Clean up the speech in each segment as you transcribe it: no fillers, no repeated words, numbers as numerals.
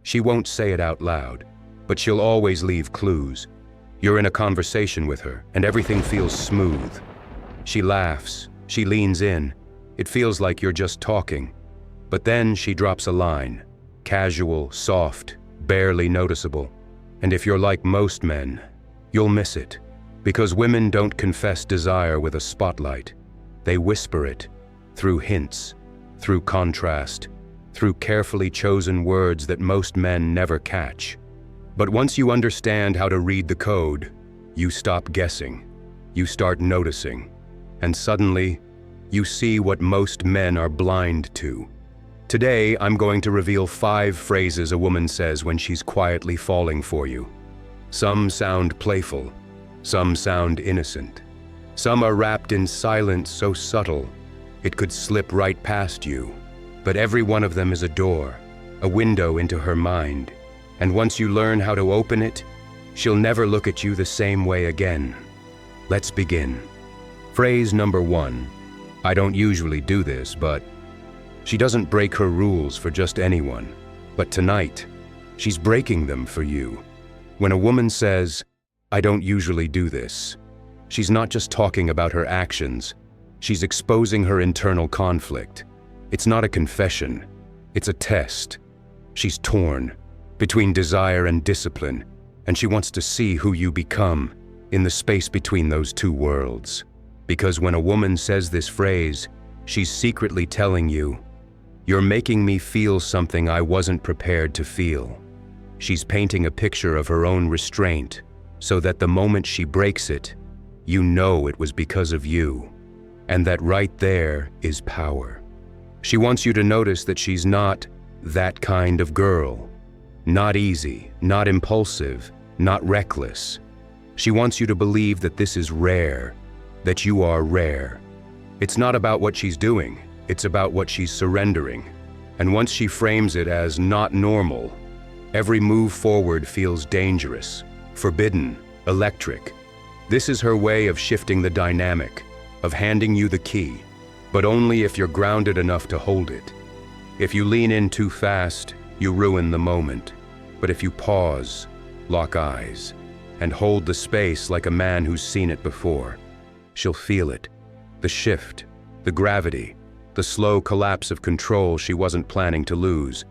She won't say it out loud, but she'll always leave clues. You're in a conversation with her, and everything feels smooth. She laughs, she leans in. It feels like you're just talking. But then she drops a line, casual, soft, barely noticeable. And if you're like most men, you'll miss it. Because women don't confess desire with a spotlight. They whisper it, through hints, through contrast, through carefully chosen words that most men never catch. But once you understand how to read the code, you stop guessing, you start noticing, and suddenly, you see what most men are blind to. Today, I'm going to reveal 5 phrases a woman says when she's quietly falling for you. Some sound playful, some sound innocent. Some are wrapped in silence so subtle, it could slip right past you. But every one of them is a door, a window into her mind. And once you learn how to open it, she'll never look at you the same way again. Let's begin. Phrase number 1. I don't usually do this, but... She doesn't break her rules for just anyone. But tonight, she's breaking them for you. When a woman says, I don't usually do this, she's not just talking about her actions, she's exposing her internal conflict. It's not a confession, it's a test. She's torn between desire and discipline, and she wants to see who you become in the space between those two worlds. Because when a woman says this phrase, she's secretly telling you, you're making me feel something I wasn't prepared to feel. She's painting a picture of her own restraint, so that the moment she breaks it, you know it was because of you. And that right there is power. She wants you to notice that she's not that kind of girl. Not easy, not impulsive, not reckless. She wants you to believe that this is rare, that you are rare. It's not about what she's doing, it's about what she's surrendering. And once she frames it as not normal, every move forward feels dangerous, forbidden, electric. This is her way of shifting the dynamic, of handing you the key, but only if you're grounded enough to hold it. If you lean in too fast, you ruin the moment. But if you pause, lock eyes, and hold the space like a man who's seen it before, she'll feel it. The shift, the gravity, the slow collapse of control she wasn't planning to lose.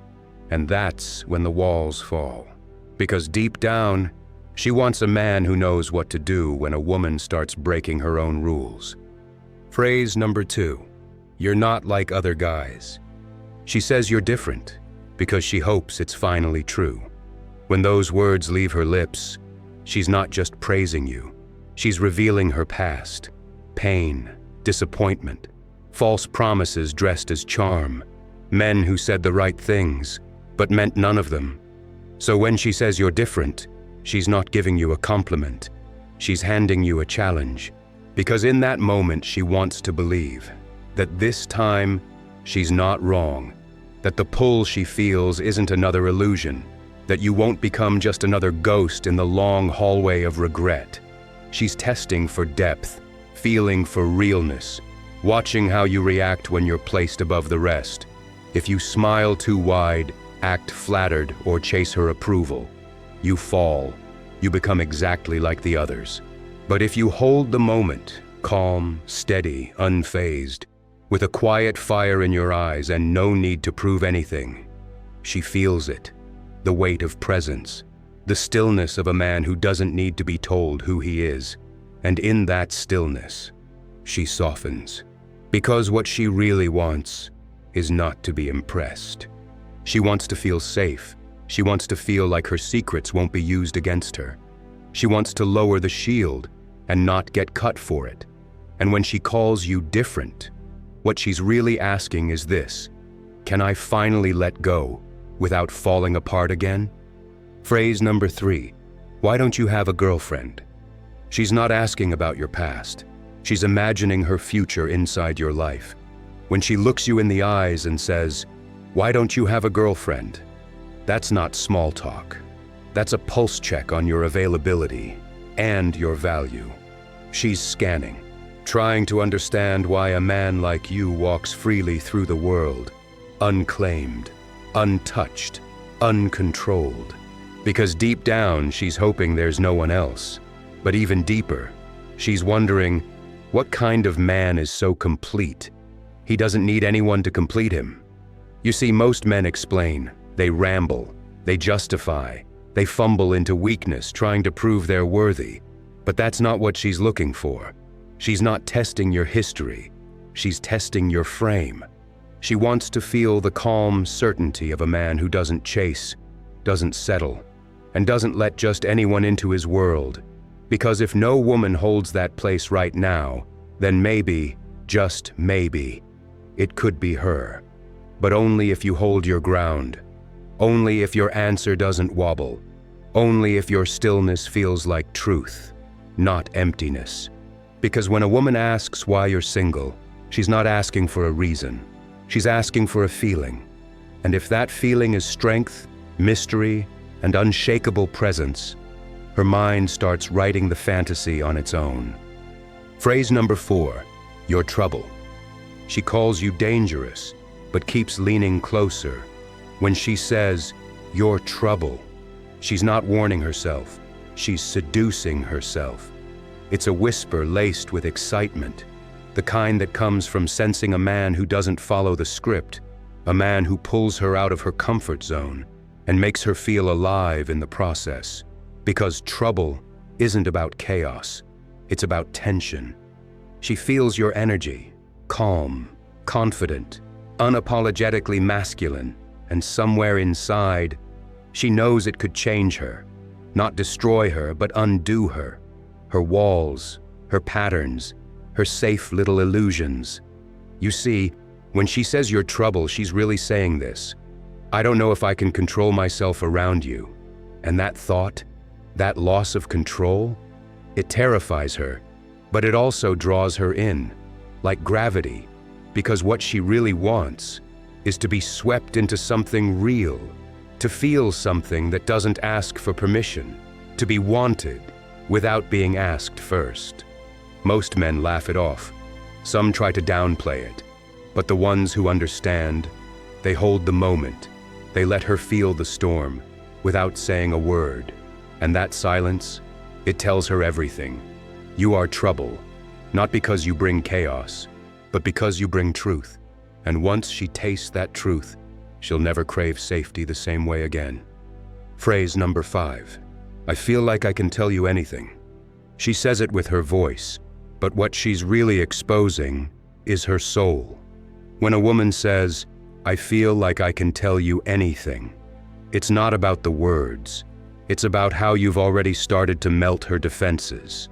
And that's when the walls fall. Because deep down, she wants a man who knows what to do when a woman starts breaking her own rules. Phrase number 2. You're not like other guys. She says you're different because she hopes it's finally true. When those words leave her lips, she's not just praising you. She's revealing her past, pain, disappointment, false promises dressed as charm, men who said the right things, but meant none of them. So when she says you're different, she's not giving you a compliment. She's handing you a challenge. Because in that moment, she wants to believe that this time, she's not wrong, that the pull she feels isn't another illusion, that you won't become just another ghost in the long hallway of regret. She's testing for depth, feeling for realness, watching how you react when you're placed above the rest. If you smile too wide, act flattered, or chase her approval, you fall. You become exactly like the others. But if you hold the moment, calm, steady, unfazed, with a quiet fire in your eyes and no need to prove anything, she feels it. The weight of presence, the stillness of a man who doesn't need to be told who he is. And in that stillness, she softens. Because what she really wants is not to be impressed. She wants to feel safe. She wants to feel like her secrets won't be used against her. She wants to lower the shield and not get cut for it. And when she calls you different, what she's really asking is this: can I finally let go without falling apart again? Phrase number 3. Why don't you have a girlfriend? She's not asking about your past. She's imagining her future inside your life. When she looks you in the eyes and says, why don't you have a girlfriend? That's not small talk. That's a pulse check on your availability and your value. She's scanning, trying to understand why a man like you walks freely through the world, unclaimed, untouched, uncontrolled. Because deep down, she's hoping there's no one else. But even deeper, she's wondering, what kind of man is so complete? He doesn't need anyone to complete him. You see, most men explain, they ramble, they justify, they fumble into weakness trying to prove they're worthy. But that's not what she's looking for. She's not testing your history. She's testing your frame. She wants to feel the calm certainty of a man who doesn't chase, doesn't settle, and doesn't let just anyone into his world. Because if no woman holds that place right now, then maybe, just maybe, it could be her. But only if you hold your ground. Only if your answer doesn't wobble. Only if your stillness feels like truth, not emptiness. Because when a woman asks why you're single, she's not asking for a reason. She's asking for a feeling. And if that feeling is strength, mystery, and unshakable presence, her mind starts writing the fantasy on its own. Phrase number 4, your trouble. She calls you dangerous, but keeps leaning closer. When she says, your trouble, she's not warning herself, she's seducing herself. It's a whisper laced with excitement, the kind that comes from sensing a man who doesn't follow the script, a man who pulls her out of her comfort zone and makes her feel alive in the process. Because trouble isn't about chaos, it's about tension. She feels your energy, calm, confident, unapologetically masculine, and somewhere inside, she knows it could change her, not destroy her, but undo her. Her walls, her patterns, her safe little illusions. You see, when she says you're trouble, she's really saying this. I don't know if I can control myself around you. And that thought, that loss of control, it terrifies her, but it also draws her in, like gravity, because what she really wants is to be swept into something real, to feel something that doesn't ask for permission, to be wanted without being asked first. Most men laugh it off. Some try to downplay it. But the ones who understand, they hold the moment. They let her feel the storm without saying a word. And that silence, it tells her everything. You are trouble, not because you bring chaos, but because you bring truth. And once she tastes that truth, she'll never crave safety the same way again. Phrase number 5. I feel like I can tell you anything. She says it with her voice, but what she's really exposing is her soul. When a woman says, I feel like I can tell you anything, it's not about the words. It's about how you've already started to melt her defenses.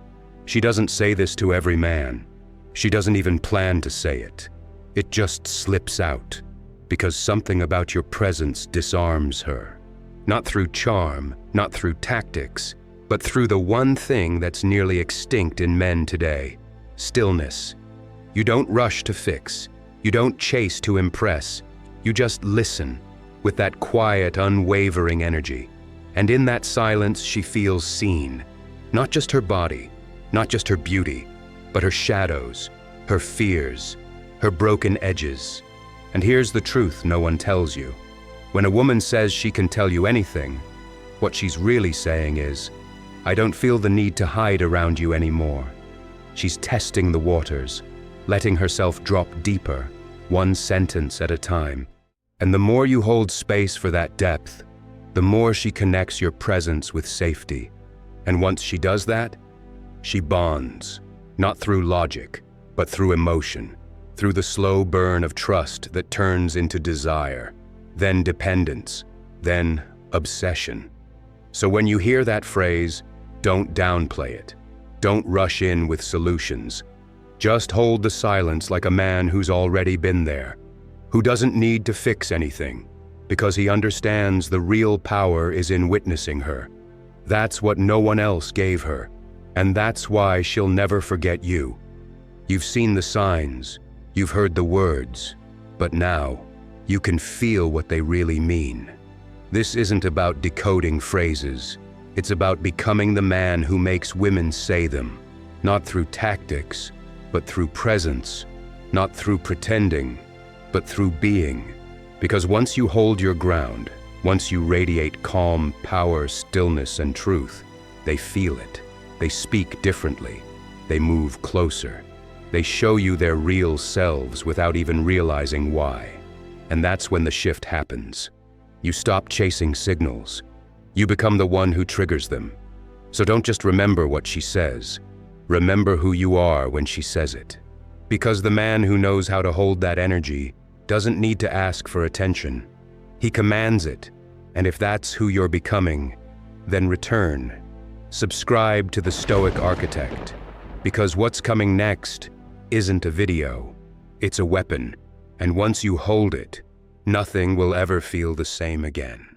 She doesn't say this to every man. She doesn't even plan to say it. It just slips out, because something about your presence disarms her. Not through charm, not through tactics, but through the one thing that's nearly extinct in men today: stillness. You don't rush to fix. You don't chase to impress. You just listen with that quiet, unwavering energy. And in that silence, she feels seen. Not just her body, not just her beauty, but her shadows, her fears, her broken edges. And here's the truth no one tells you. When a woman says she can tell you anything, what she's really saying is, I don't feel the need to hide around you anymore. She's testing the waters, letting herself drop deeper, one sentence at a time. And the more you hold space for that depth, the more she connects your presence with safety. And once she does that, she bonds, not through logic, but through emotion, through the slow burn of trust that turns into desire, then dependence, then obsession. So when you hear that phrase, don't downplay it. Don't rush in with solutions. Just hold the silence like a man who's already been there, who doesn't need to fix anything, because he understands the real power is in witnessing her. That's what no one else gave her, and that's why she'll never forget you. You've seen the signs, you've heard the words, but now you can feel what they really mean. This isn't about decoding phrases. It's about becoming the man who makes women say them, not through tactics, but through presence, not through pretending, but through being. Because once you hold your ground, Once you radiate calm, power, stillness, and truth, they feel it. They speak differently. They move closer. They show you their real selves without even realizing why. And that's when the shift happens. You stop chasing signals. You become the one who triggers them. So don't just remember what she says. Remember who you are when she says it. Because the man who knows how to hold that energy doesn't need to ask for attention. He commands it. And if that's who you're becoming, then return. Subscribe to the Stoic Architect. Because what's coming next isn't a video. It's a weapon. And once you hold it, nothing will ever feel the same again.